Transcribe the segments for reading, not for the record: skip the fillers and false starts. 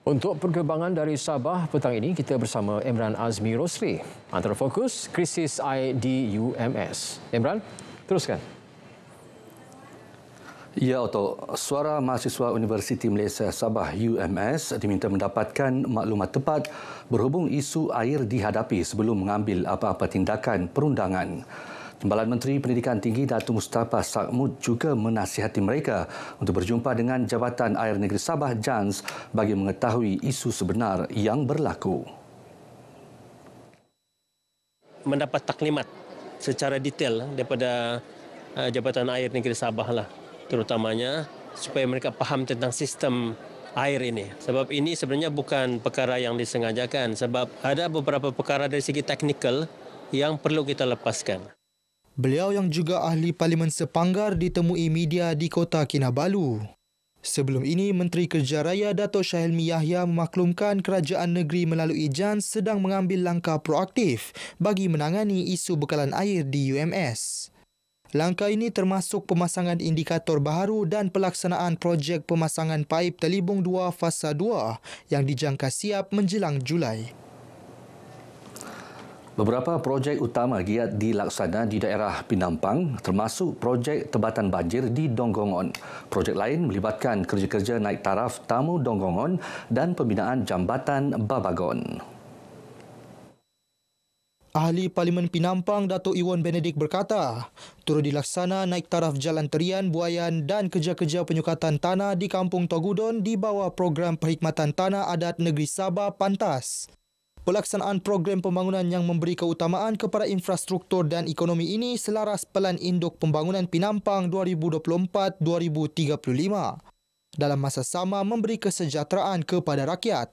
Untuk perkembangan dari Sabah petang ini, kita bersama Emran Azmi Rosli. Antara fokus, krisis air di UMS. Emran, teruskan. Ya, Otto. Suara Mahasiswa Universiti Malaysia Sabah UMS diminta mendapatkan maklumat tepat berhubung isu air dihadapi sebelum mengambil apa-apa tindakan perundangan. Timbalan Menteri Pendidikan Tinggi Datuk Mustafa Sakmud juga menasihati mereka untuk berjumpa dengan Jabatan Air Negeri Sabah JANS bagi mengetahui isu sebenar yang berlaku. Mendapat taklimat secara detail daripada Jabatan Air Negeri Sabah lah, terutamanya supaya mereka faham tentang sistem air ini. Sebab ini sebenarnya bukan perkara yang disengajakan, sebab ada beberapa perkara dari segi teknikal yang perlu kita lepaskan. Beliau yang juga ahli Parlimen Sepanggar ditemui media di Kota Kinabalu. Sebelum ini, Menteri Kerja Raya Datuk Syahilmi Yahya memaklumkan kerajaan negeri melalui JANS sedang mengambil langkah proaktif bagi menangani isu bekalan air di UMS. Langkah ini termasuk pemasangan indikator baharu dan pelaksanaan projek pemasangan paip Telibung 2 Fasa 2 yang dijangka siap menjelang Julai. Beberapa projek utama giat dilaksana di daerah Pinampang termasuk projek tebatan banjir di Donggongon. Projek lain melibatkan kerja-kerja naik taraf Tamu Donggongon dan pembinaan jambatan Babagon. Ahli Parlimen Pinampang Datuk Iwan Benedict berkata, turut dilaksana naik taraf Jalan Terian, Buayan dan kerja-kerja penyukatan tanah di Kampung Togudon di bawah program Perkhidmatan Tanah Adat Negeri Sabah PANTAS. Pelaksanaan program pembangunan yang memberi keutamaan kepada infrastruktur dan ekonomi ini selaras Pelan Induk Pembangunan Pinampang 2024-2035. Dalam masa sama memberi kesejahteraan kepada rakyat.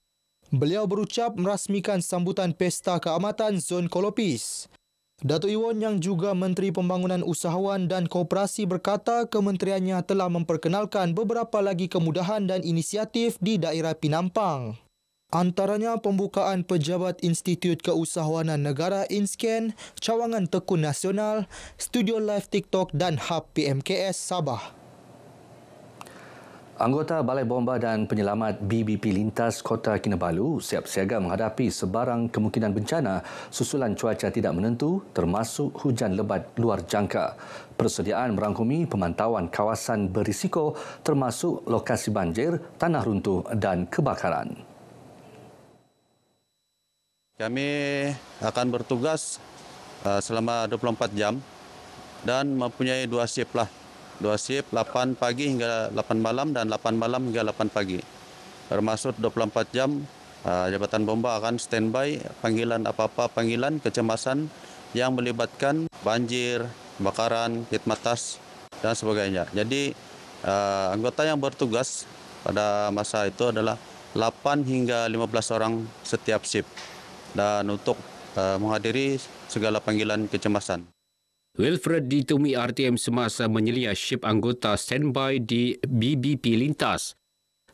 Beliau berucap merasmikan sambutan Pesta Keamatan Zon Kolopis. Datuk Iwan yang juga Menteri Pembangunan Usahawan dan Koperasi berkata kementeriannya telah memperkenalkan beberapa lagi kemudahan dan inisiatif di daerah Pinampang. Antaranya pembukaan Pejabat Institut Keusahawanan Negara INSCAN, Cawangan Tekun Nasional, Studio Live TikTok dan Hub PMKS Sabah. Anggota Balai Bomba dan Penyelamat BBP Lintas Kota Kinabalu siap siaga menghadapi sebarang kemungkinan bencana susulan cuaca tidak menentu termasuk hujan lebat luar jangka. Persediaan merangkumi pemantauan kawasan berisiko termasuk lokasi banjir, tanah runtuh dan kebakaran. Kami akan bertugas selama 24 jam dan mempunyai 2 shift lah. 2 shift 8 pagi hingga 8 malam dan 8 malam hingga 8 pagi. Termasuk 24 jam Jabatan Bomba akan standby panggilan apa-apa panggilan kecemasan yang melibatkan banjir, kebakaran, hitmatas dan sebagainya. Jadi anggota yang bertugas pada masa itu adalah 8 hingga 15 orang setiap shift. Dan untuk menghadiri segala panggilan kecemasan. Wilfred ditemui RTM semasa menyelia ship anggota standby di BBP Lintas.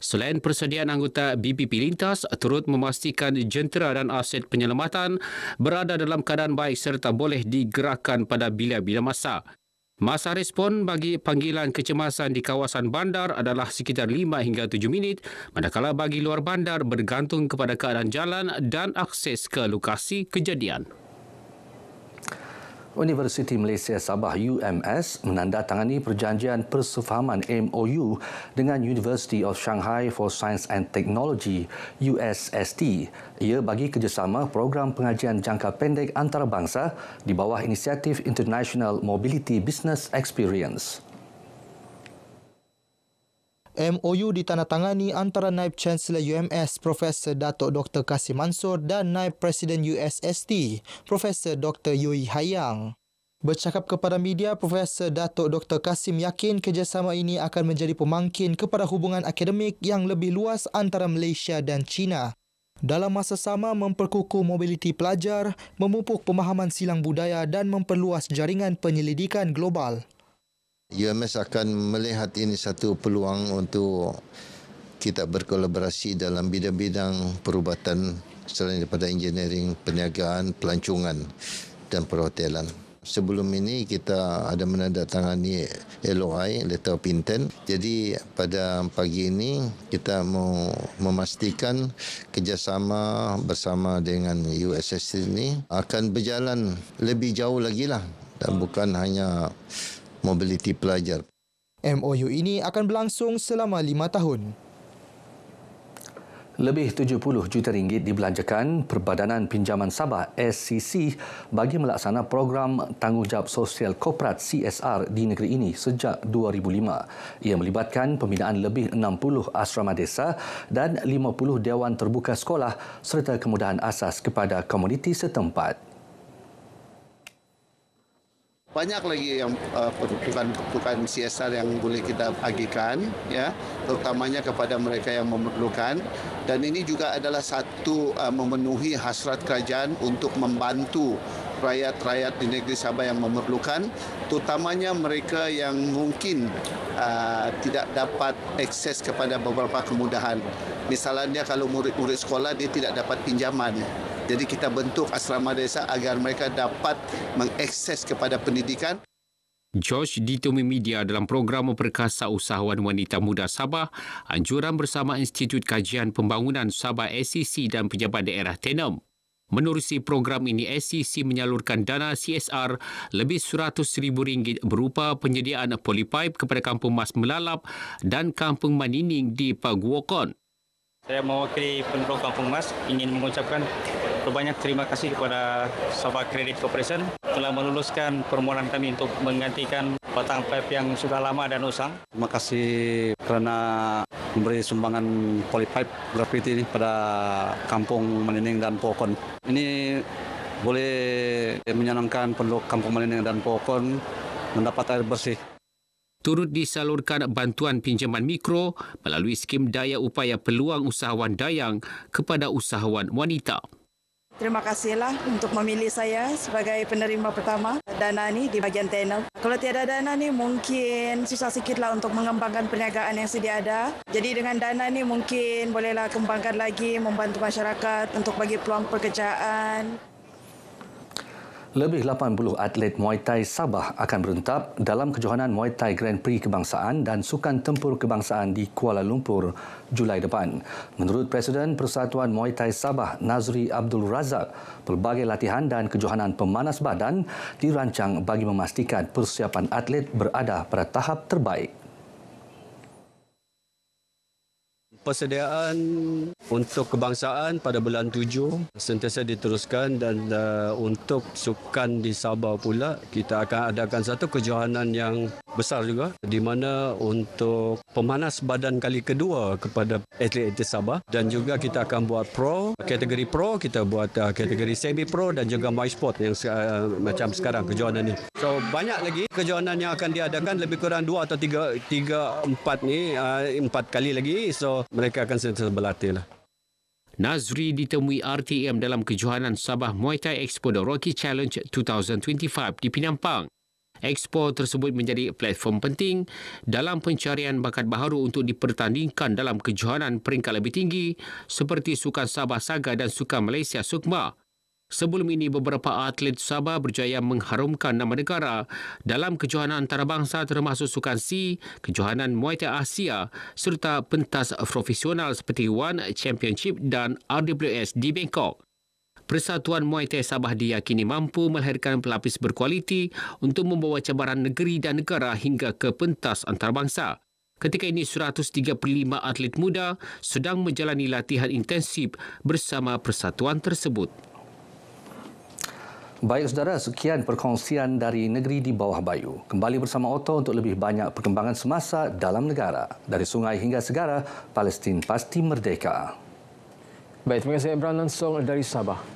Selain persediaan anggota BBP Lintas, turut memastikan jentera dan aset penyelamatan berada dalam keadaan baik serta boleh digerakkan pada bila-bila masa. Masa respon bagi panggilan kecemasan di kawasan bandar adalah sekitar 5 hingga 7 minit, manakala bagi luar bandar bergantung kepada keadaan jalan dan akses ke lokasi kejadian. Universiti Malaysia Sabah UMS menandatangani perjanjian persefahaman MOU dengan University of Shanghai for Science and Technology USST. Ia bagi kerjasama program pengajian jangka pendek antarabangsa di bawah inisiatif International Mobility Business Experience. MOU ditandatangani antara Naib Chancellor UMS Profesor Datuk Dr. Kasim Mansor dan Naib Presiden USST Profesor Dr. Yui Hayang. Bercakap kepada media, Profesor Datuk Dr. Kasim yakin kerjasama ini akan menjadi pemangkin kepada hubungan akademik yang lebih luas antara Malaysia dan China. Dalam masa sama memperkukuh mobiliti pelajar, memupuk pemahaman silang budaya dan memperluas jaringan penyelidikan global. UMS akan melihat ini satu peluang untuk kita berkolaborasi dalam bidang-bidang perubatan selain daripada engineering, perniagaan, pelancongan dan perhotelan. Sebelum ini kita ada menandatangani LOI, Letter of Intent. Jadi pada pagi ini kita mau memastikan kerjasama bersama dengan USS ini akan berjalan lebih jauh lagi lah dan bukan hanya mobiliti pelajar. MOU ini akan berlangsung selama 5 tahun. Lebih 70 juta ringgit dibelanjakan Perbadanan Pinjaman Sabah SCC bagi melaksana program Tanggungjawab Sosial Korporat CSR di negeri ini sejak 2005. Ia melibatkan pembinaan lebih 60 asrama desa dan 50 dewan terbuka sekolah serta kemudahan asas kepada komuniti setempat. Banyak lagi yang peruntukan CSR yang boleh kita bagikan, ya, terutamanya kepada mereka yang memerlukan. Dan ini juga adalah satu memenuhi hasrat kerajaan untuk membantu rakyat-rakyat di negeri Sabah yang memerlukan, terutamanya mereka yang mungkin tidak dapat akses kepada beberapa kemudahan. Misalnya kalau murid-murid sekolah dia tidak dapat pinjaman. Jadi kita bentuk asrama desa agar mereka dapat mengakses kepada pendidikan. George ditemui media dalam program memperkasa usahawan wanita muda Sabah, anjuran bersama Institut Kajian Pembangunan Sabah SCC dan pejabat daerah Tenem. Menerusi program ini, SCC menyalurkan dana CSR lebih RM100,000 berupa penyediaan polipipe kepada Kampung Mas Melalap dan Kampung Manining di Paguokon. Saya mewakili penduduk Kampung Mas ingin mengucapkan berbanyak terima kasih kepada Sabah Credit Corporation telah meluluskan permohonan kami untuk menggantikan batang pipe yang sudah lama dan usang. Terima kasih kerana memberi sumbangan polipipe grafiti ini pada Kampung Manining dan Pokon. Ini boleh menyenangkan penduduk Kampung Manining dan Pokon mendapat air bersih. Turut disalurkan bantuan pinjaman mikro melalui skim Daya Upaya Peluang Usahawan Dayang kepada usahawan wanita. Terima kasihlah untuk memilih saya sebagai penerima pertama dana ni di bahagian Tenem. Kalau tiada dana ni mungkin susah sikitlah untuk mengembangkan perniagaan yang sedia ada. Jadi dengan dana ni mungkin bolehlah kembangkan lagi, membantu masyarakat untuk bagi peluang pekerjaan. Lebih 80 atlet Muay Thai Sabah akan berentab dalam kejohanan Muay Thai Grand Prix Kebangsaan dan Sukan Tempur Kebangsaan di Kuala Lumpur Julai depan. Menurut Presiden Persatuan Muay Thai Sabah Nazri Abdul Razak, pelbagai latihan dan kejohanan pemanas badan dirancang bagi memastikan persiapan atlet berada pada tahap terbaik. Persediaan untuk kebangsaan pada bulan 7 sentiasa diteruskan dan untuk sukan di Sabah pula kita akan adakan satu kejohanan yang besar juga di mana untuk pemanas badan kali kedua kepada atlet-atlet Sabah dan juga kita akan buat pro, kategori pro, kita buat kategori semi pro dan juga my sport yang macam sekarang kejohanan ni. So banyak lagi kejohanan yang akan diadakan lebih kurang 2 atau 4 ni 4 kali lagi. So mereka akan sentiasa berlatih lah. Nazri ditemui RTM dalam kejohanan Sabah Muay Thai Expo The Rocky Challenge 2025 di Penampang. Expo tersebut menjadi platform penting dalam pencarian bakat baharu untuk dipertandingkan dalam kejohanan peringkat lebih tinggi seperti Sukan Sabah Saga dan Sukan Malaysia Sukma. Sebelum ini, beberapa atlet Sabah berjaya mengharumkan nama negara dalam kejohanan antarabangsa termasuk Sukan C, kejohanan Muay Thai Asia serta pentas profesional seperti One Championship dan RWS di Bangkok. Persatuan Muay Thai Sabah diyakini mampu melahirkan pelapis berkualiti untuk membawa cabaran negeri dan negara hingga ke pentas antarabangsa. Ketika ini, 135 atlet muda sedang menjalani latihan intensif bersama persatuan tersebut. Baik saudara, sekian perkongsian dari Negeri di Bawah Bayu. Kembali bersama Otto untuk lebih banyak perkembangan semasa dalam negara. Dari sungai hingga segara, Palestin pasti merdeka. Baik, terima kasih Imran langsung dari Sabah.